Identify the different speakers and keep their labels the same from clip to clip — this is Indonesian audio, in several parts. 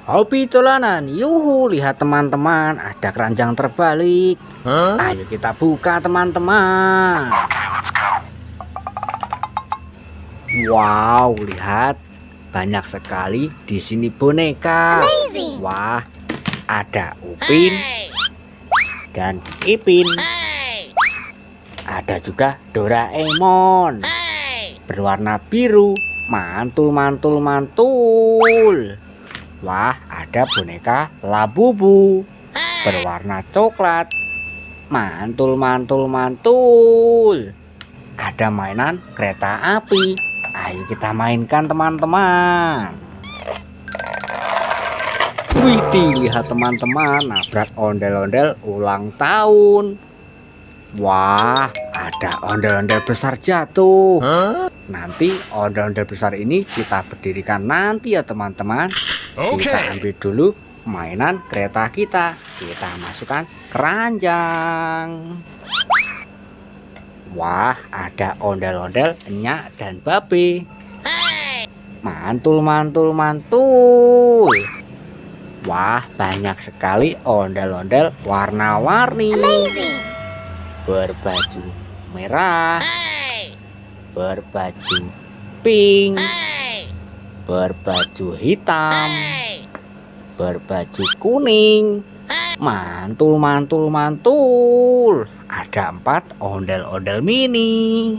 Speaker 1: Hobi dolanan, yuhu, lihat teman-teman, ada keranjang terbalik. Ayo kita buka teman-teman. Wow, lihat, banyak sekali di sini boneka. Wah, ada Upin dan Ipin. Ada juga Doraemon berwarna biru, mantul mantul mantul. Wah, ada boneka Labubu berwarna coklat, mantul mantul mantul. Ada mainan kereta api. Ayo kita mainkan teman-teman. Widih, lihat teman-teman, nabrak ondel-ondel ulang tahun. Wah, ada ondel-ondel besar jatuh. Nanti ondel-ondel besar ini kita berdirikan nanti ya teman-teman. Kita ambil dulu mainan kereta kita. Kita masukkan keranjang. Wah, ada ondel-ondel Nyak dan Babe. Mantul mantul mantul. Wah, banyak sekali ondel-ondel warna-warni. Berbaju merah, berbaju pink, berbaju hitam, berbaju kuning. Mantul mantul mantul. Ada 4 ondel-ondel mini.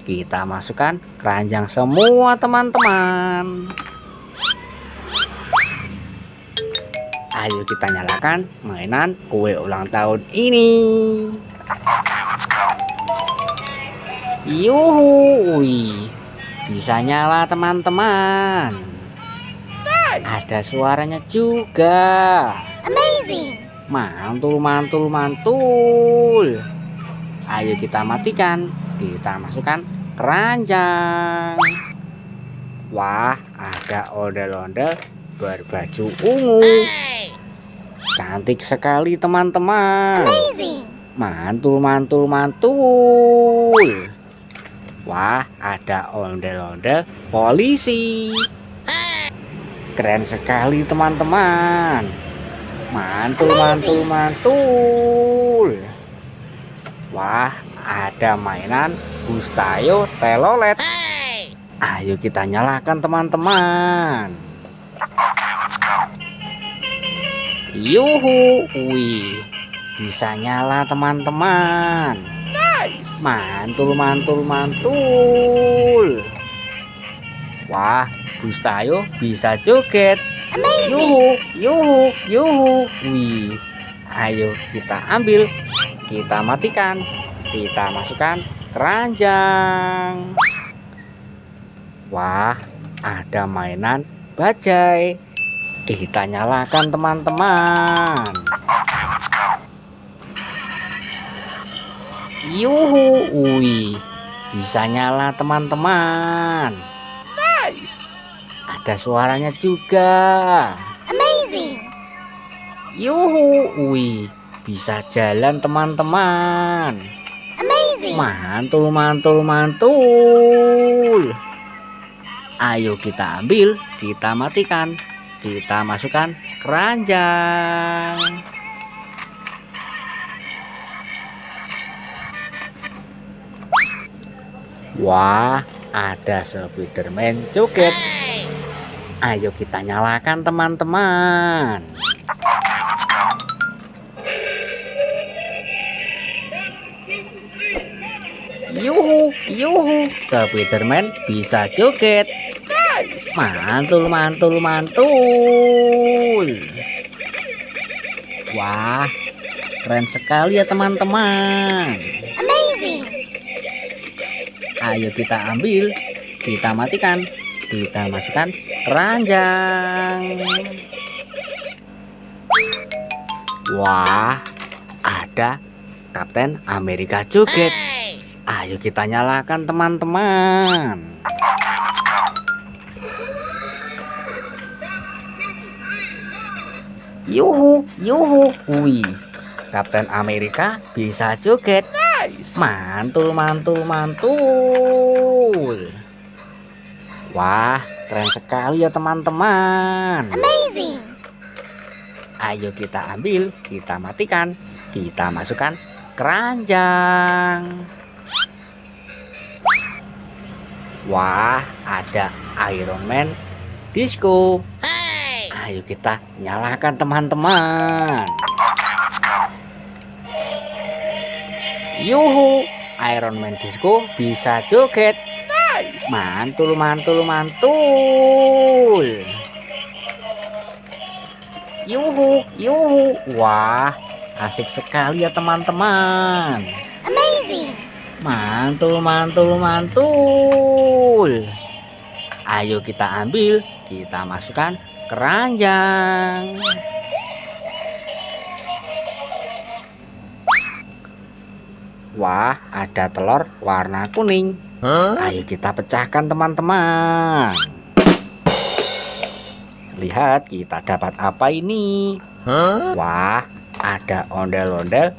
Speaker 1: Kita masukkan keranjang semua teman-teman. Ayo kita nyalakan mainan kue ulang tahun ini. Yuhu, wih, bisa nyala teman-teman. Ada suaranya juga. Mantul mantul mantul. Ayo kita matikan. Kita masukkan keranjang. Wah, ada ondel-ondel berbaju ungu. Cantik sekali teman-teman. Mantul mantul mantul. Wah, ada ondel-ondel polisi. Keren sekali teman-teman. Mantul mantul mantul. Wah, ada mainan Bustayo telolet. Ayo kita nyalakan teman-teman. Yuhu, wih, bisa nyala teman-teman. Mantul mantul mantul. Wah, Bustayo bisa joget. Yuhu, yuhu, yuhu. Wih, ayo kita ambil, kita matikan, kita masukkan keranjang. Wah, ada mainan bajai. Kita nyalakan teman-teman. Yuhu, wih, bisa nyala teman-teman. Ada suaranya juga. Yuhu, wih, bisa jalan teman-teman. Mantul mantul mantul. Ayo kita ambil, kita matikan, kita masukkan keranjang. Wah, ada Spiderman joget. Ayo kita nyalakan teman-teman. Yuhu, yuhu, Spiderman bisa joget. Mantul mantul mantul. Wah, keren sekali ya teman-teman. Ayo kita ambil, kita matikan, kita masukkan keranjang. Wah, ada Kapten Amerika joget. Ayo kita nyalakan teman-teman. Yuhu, yuhu, wih, Kapten Amerika bisa joget. Mantul, mantul, mantul. Wah, keren sekali ya teman-teman.
Speaker 2: Amazing.
Speaker 1: Ayo kita ambil, kita matikan, kita masukkan keranjang. Wah, ada Iron Man disco. Ayo kita nyalakan teman-teman. Yuhu, Iron Man disco bisa joget. Mantul, mantul, mantul. Yuhu, yuhu. Wah, asik sekali ya teman-teman.
Speaker 2: Amazing.
Speaker 1: Mantul, mantul, mantul. Ayo kita ambil, kita masukkan keranjang. Wah, ada telur warna kuning. Ayo kita pecahkan teman-teman. Lihat kita dapat apa ini. Wah, ada ondel-ondel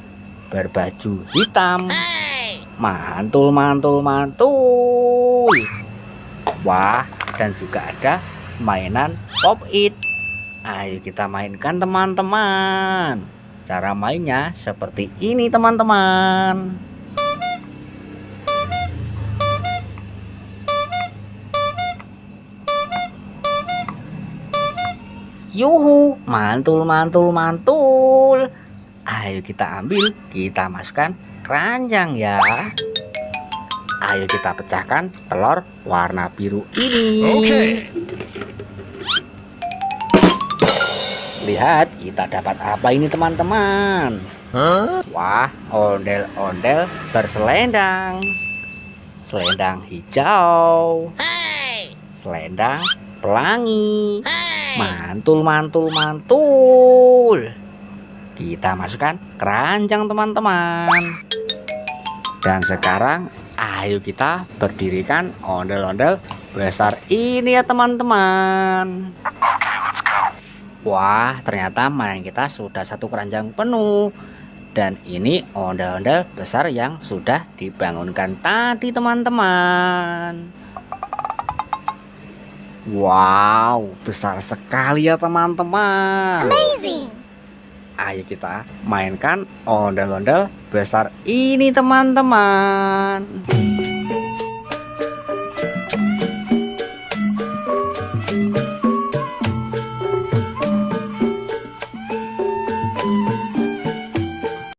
Speaker 1: berbaju hitam. Mantul, mantul, mantul. Wah, dan juga ada mainan pop it. Ayo kita mainkan teman-teman. Cara mainnya seperti ini teman-teman. Yuhu, mantul, mantul, mantul. Ayo kita ambil, kita masukkan keranjang ya. Ayo kita pecahkan telur warna biru ini. Lihat kita dapat apa ini teman-teman. Wah, ondel-ondel berselendang. Selendang hijau. Selendang pelangi. Mantul, mantul, mantul. Kita masukkan keranjang teman-teman. Dan sekarang ayo kita berdirikan ondel-ondel besar ini ya teman-teman. Wah, ternyata mainan kita sudah satu keranjang penuh. Dan ini ondel-ondel besar yang sudah dibangunkan tadi teman-teman. Wow, besar sekali ya teman-teman.
Speaker 2: Amazing.
Speaker 1: Ayo kita mainkan ondel-ondel besar ini teman-teman.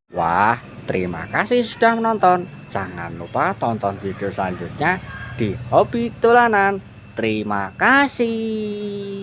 Speaker 1: Wah, terima kasih sudah menonton. Jangan lupa tonton video selanjutnya di Hobi Dolanan. Terima kasih.